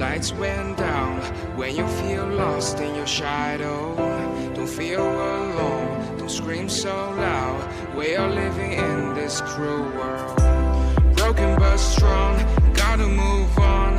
lights went down. When you feel lost in your shadow, don't feel alone, don't scream so loud. We are living in this cruel world, broken but strong, gotta move on.